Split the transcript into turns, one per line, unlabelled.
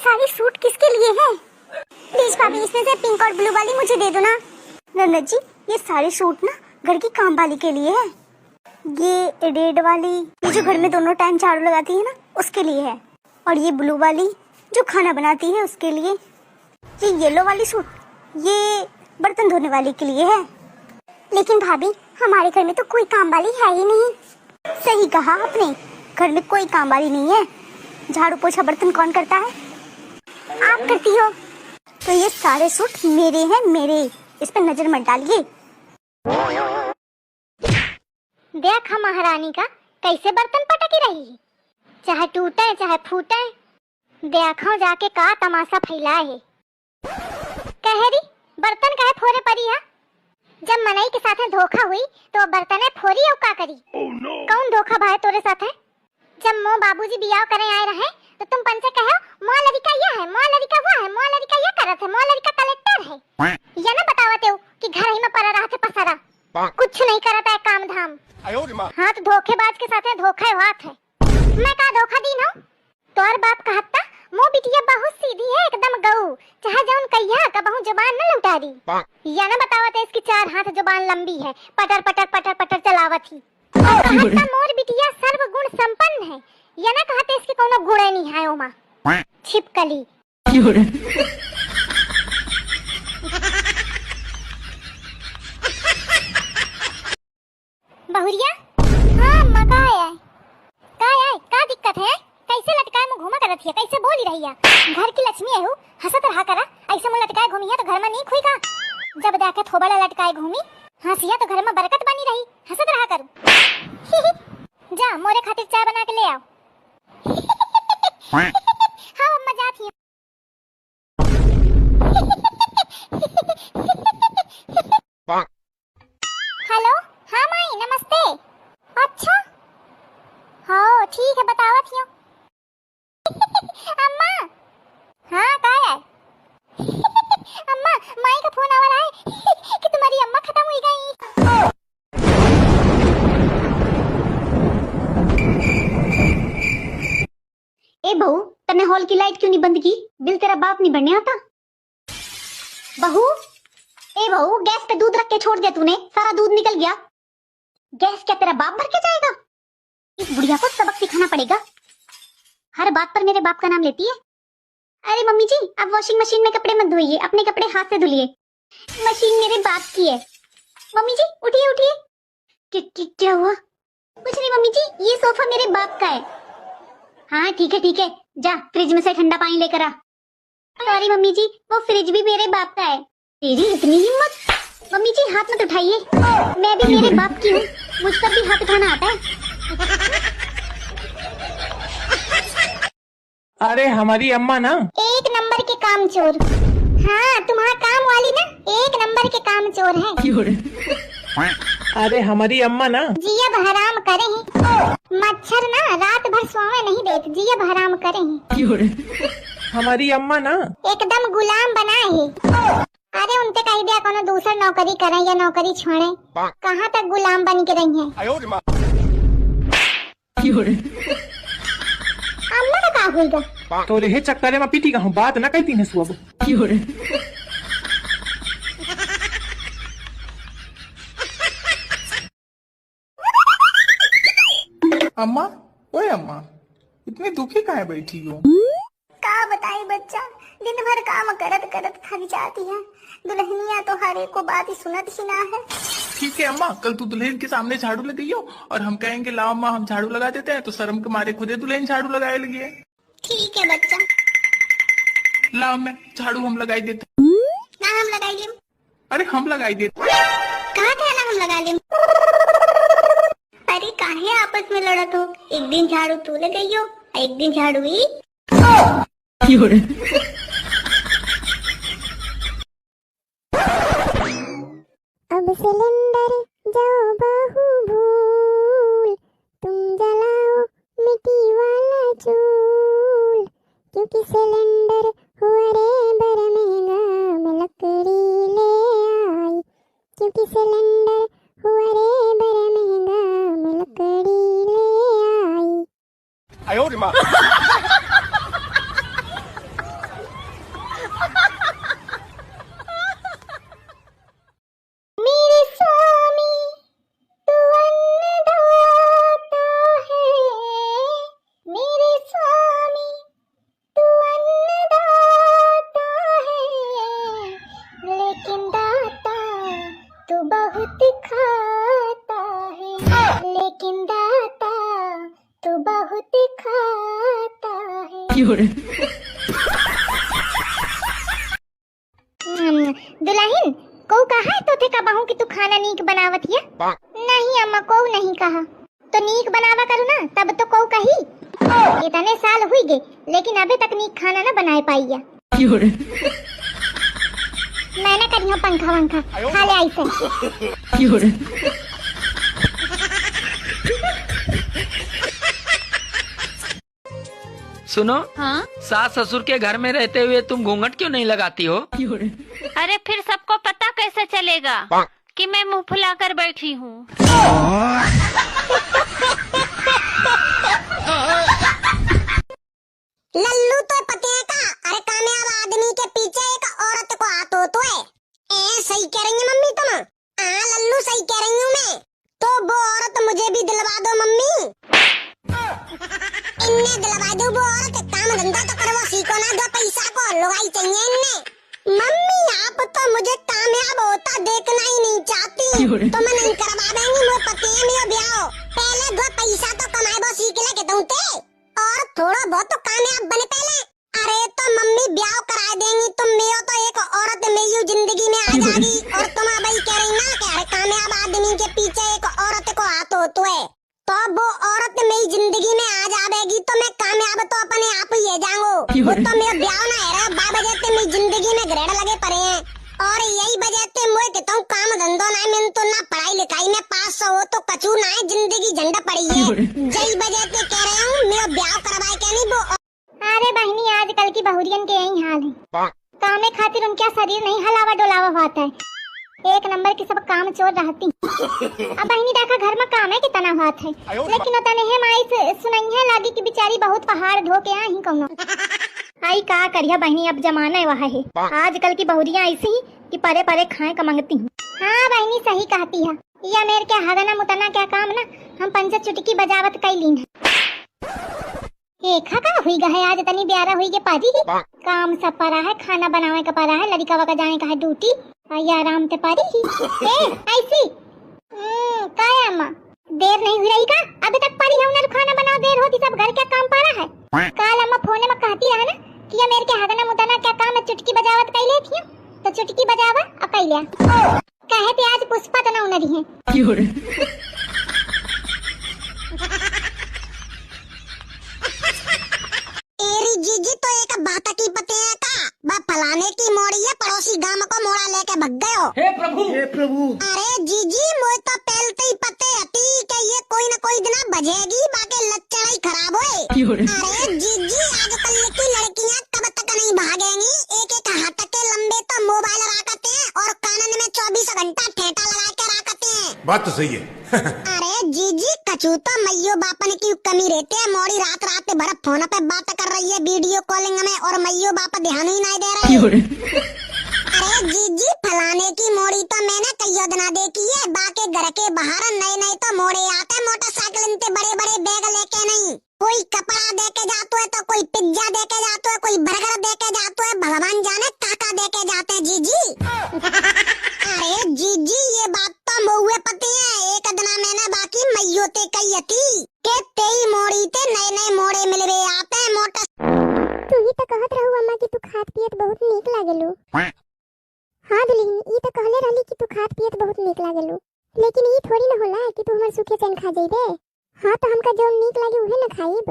सारी सूट किसके लिए है? प्लीज भाभी इसमें से पिंक और ब्लू वाली मुझे दे दो ना। नंदा जी ये सारी सूट ना घर की काम वाली के लिए है। ये रेड वाली ये जो घर में दोनों टाइम झाड़ू लगाती है ना उसके लिए है, और ये ब्लू वाली जो खाना बनाती है उसके लिए। ये येलो वाली सूट ये बर्तन धोने वाली के लिए है। लेकिन भाभी हमारे घर में तो कोई काम वाली है ही नहीं। सही कहा आपने, घर में कोई काम वाली नहीं है। झाड़ू पोछा बर्तन कौन करता है? आप करती हो। तो ये सारे सूट मेरे हैं, मेरे। इस पर नजर मत डालिए। देख महारानी का कैसे बर्तन पटकी रही है, चाहे टूटे चाहे फूटे। देखो जाके का तमाशा फैलाए है। कहरी बर्तन कहे फोरे परी है। जब मनई के साथ धोखा हुई तो बर्तन फोरी और का करी। कौन धोखा भाई तोरे साथ है? जब मो बाबूजी बियाह करे आए रहे तो तुम पन से कहो मोर लड़का यह है, मोर लड़का वो है, मोर लड़का यह करत है, मोर लड़का कलेक्टर है। ये ना बतावते हो कि घर ही में पड़ा रहा थे पसारा, कुछ नहीं करता है काम धाम। हाँ तो धोखेबाज के साथ धोखा हाथ है। मैं का धोखा दी ना? तोर बाप कहता मो बिटिया बहुत सीधी है एकदम गऊ, चाहे जौन कहिया का बहु जुबान न लौटा दी। या ना बतावते इसकी 4 हाथ जुबान लंबी है, पटर पटर पटर पटर चलावत ही। कहता मोर बिटिया सर्वगुण संपन्न है, या ना कहते इसकी कोनो गुण नहीं है ओमा। छिपकली बहुरिया। हाँ मका है का दिक्कत है? कैसे लटकाए मुंह घुमा करत है, कैसे बोली रही है? घर की लक्ष्मी है हंसत रहा करा। ऐसे मुंह लटकाए घूमी है तो घर में नहीं खुई का। जब देखे थोबड़ा लटकाए घूमी हंसिया तो घर में बरकत बनी रही। हंसत रहा करूं। जा मोरे खातिर चाय बना के ले आओ। हाँ अम्मा जाती हूँ। हेलो हाँ माई नमस्ते। अच्छा हाँ ठीक है बतावत हूँ। अम्मा हाँ का है? अम्मा माई का फोन आवा रहा है कि तुम्हारी अम्मा खत्म हुई गई। ए बहू तने हॉल की लाइट क्यों नहीं बंद की? बिल तेरा बाप नहीं भरने आता। बहू ए बहू गैस पे दूध रख के छोड़ दिया तूने, सारा दूध निकल गया। गैस क्या तेरा बाप भर के जाएगा? इस बुढ़िया को सबक सिखाना पड़ेगा। हर बात पर मेरे बाप का नाम लेती है। अरे मम्मी जी आप वॉशिंग मशीन में कपड़े मत धोइए, अपने कपड़े हाथ से धुलिए। मशीन मेरे बाप की है। मम्मी जी उठिए उठिए। क्या हुआ? कुछ नहीं मम्मी जी, ये सोफा मेरे बाप का है। हाँ ठीक है जा फ्रिज में से ठंडा पानी लेकर आ। सॉरी मम्मी जी वो फ्रिज भी मेरे बाप का है। तेरी इतनी हिम्मत? मम्मी जी हाथ मत उठाइए, मैं भी मेरे बाप की हूँ, मुझ पर भी हाथ उठाना आता है।
अरे हमारी अम्मा ना
एक नंबर के काम चोर। हाँ तुम्हारा काम वाली ना एक नंबर के काम चोर है।
अरे हमारी अम्मा ना
जियब हराम करे हैं। मच्छर ना रात भर सोने नहीं देते, जियब हराम करे हैं।
हमारी अम्मा ना
एकदम गुलाम बनाए है। अरे उनते कह दिया कोनो दूसरा नौकरी करें या नौकरी छोड़े, कहाँ तक गुलाम बन के रही है। अम्मा का का होगा?
तो रे चक्कर में पीटी का हूँ, बात ना कहती है सुबह।
अम्मा ओए अम्मा इतनी दुखी काहे बैठी हो?
का बताई बच्चा, दिन भर काम करत करत थक जाती है। दुल्हनिया तो हर एक को बात ही सुनत ही ना है।
ठीक है अम्मा, कल तू दुल्हन के सामने झाड़ू लगाइयो और हम कहेंगे लाओ अम्मा हम झाड़ू लगा देते हैं, तो शर्म के मारे खुदे दुल्हन झाड़ू लगाए लगी है।
ठीक है बच्चा।
लाओ मैं झाड़ू हम लगाई देते।
ना हम लगाई लेम।
अरे हम लगाई देते।
कहा था ना हम लगा लेम। अरे काहे आपस में लड़त हो? एक दिन झाड़ू तू लगाइयो, एक दिन झाड़ू ही। अब सिलेंडर जाओ बाहु भूल, तुम जलाओ मिट्टी वाला चूल, क्योंकि सिलेंडर हुआ रे बड़ा महंगा, मैं लकड़ी ले आई, क्योंकि सिलेंडर हुआ रे बड़ा महंगा, मैं लकड़ी ले आई। दुल्हन को कहा है तोते का बहू कि तू खाना नीक बनावत हिया? नहीं अम्मा को नहीं कहा। तो नीक बनावा करू ना तब तो को कही। इतने साल हुई गए लेकिन अभी तक नीक खाना ना बनाए पाइया। मैं ना करी हूँ पंखा वंखा खा ले ऐसे।
सुनो,
हाँ?
सास ससुर के घर में रहते हुए तुम घूंघट क्यों नहीं लगाती हो?
अरे फिर सबको पता कैसे चलेगा कि मैं मुंह फुला कर बैठी हूँ?
लल्लू तो पते है का? अरे कामयाब आदमी के पीछे एक औरत को हाथ हो तो है। सही कह रही है मम्मी तुम? हाँ लल्लू सही कह रही हूँ मैं। तो वो औरत मुझे भी दिलवा दो मम्मी। इन्हें दिलवा दो वो औरत। काम धंधा तो करो सीखो ना, दो पैसा को लुगाई चाहिए इन्हें। मम्मी आप तो मुझे कामयाब होता देखना ही नहीं चाहती तो मैं नहीं करवा देंगी। वो पति है मेरा ब्याह। पहले दो पैसा तो कमाए वो सीख ले के दूते और थोड़ा बहुत तो कामयाब बने पहले। अरे तो मम्मी ब्याह करा देंगी तुम मेरे तो एक औरत मेरी जिंदगी में आ जाएगी। और तुम भाई कह रही ना कि अरे कामयाब आदमी के पीछे एक औरत को हाथ हो तो है, तो वो औरत मेरी जिंदगी में आ जाएगी तो मैं कामयाब तो अपने आप ही है जाऊंगा। वो तो मेरा ब्याह ना है बाबा जैसे मेरी जिंदगी में ग्रेड लगे पड़े हैं और यही वजह से मैं कहता हूँ काम धंधो ना मैं तो ना पढ़ाई लिखाई में पास हो तो कचू ना है जिंदगी झंडा पड़ी है। यही वजह से कह रहे हूँ मेरा ब्याह करवाए क्या नहीं वो। अरे बहनी आजकल की बहुरियन के यही हाल है। कामे खातिर उनका शरीर नहीं हलावा डोलावा होता है। एक नंबर की सब काम चोर रहती। अब बहनी देखा घर में काम है कितना बात है लेकिन उतने है माई सुनाई है लागी कि बेचारी बहुत पहाड़ ढो के आई कौनो। आई का करिया बहनी अब जमाना है वह है। आजकल की बहुरियां ऐसी ही कि परे परे खाए का मांगती हूँ। हाँ बहनी सही कहती है। या मेरे क्या हगना मुतना क्या काम ना हम पंच चुटकी बजावत कई लीन है। देखा का हुई गए आज तनी ब्यारा हुई के पाजी ही काम सब परा है खाना बनावे का परा है लड़का वका जाने का है ड्यूटी आई आराम ते पारी ही। ऐसी का अम्मा देर नहीं हुई रही का? अभी तक परी है उन्हें खाना बनाओ देर होती सब घर क्या काम पड़ा है। काल अम्मा फोने में कहती रहा ना कि ये मेरे के हगना मुतना क्या काम है चुटकी बजावत कई लेती तो चुटकी बजावा अब कई लिया कहे थे आज पुष्पा तो ना उनरी है। एरी जीजी तो एक बात की पते है का? बा फलाने की मोड़ी है पड़ोसी गांव को मोड़ा लेके भग गए हो।
हे प्रभु, हे प्रभु।
अरे जीजी मोई तो पहलते ही पते हती कि ये कोई न कोई दिन बजेगी बाकी लक्षण ही खराब होए। अरे जीजी आजकल की लड़कियां कब तक नहीं भागेंगी। एक एक हाथ के लंबे तो मोबाइल रखते हैं और कानन में 24 घंटा ठेठा लगा के रखते हैं।
बात तो सही है।
अरे जीजी कचू तो मैयो बापन की कमी रहते हैं। मोड़ी रात रात भर फोन पे बात कर रही है वीडियो कॉलिंग में और मैयो बाप ध्यान ही नहीं दे रहे। अरे जीजी फलाने की मोड़ी तो मैंने कई दिन देखी है। बाकी घर के बाहर नए नए तो मोड़े आते मोटरसाइकिल इनते बड़े बड़े बैग लेके नहीं। कोई कपड़ा दे के जाते है तो कोई पिज्जा दे के जाते है कोई बर्गर दे के जाते है भगवान जाने काका दे के जाते हैं जीजी। अरे जीजी ये बात तो महुए पति है। एक दिन मैंने बाकी मैयो ते कही थी के तेई मोड़ी ते नए नए मोड़े मिलवे आते हैं मोटर। तू ही तो कहत रहू अम्मा कि तू खात पियत बहुत नीक लागेलू। हाँ दुल्हन ई तो कहले रहली कि तू खात पियत बहुत नीक लागेलू लेकिन ई थोड़ी न होला कि तू हमर सुखे चैन खा जइबे। हाँ तो हमका जो नीक लागे उहे न खाइब।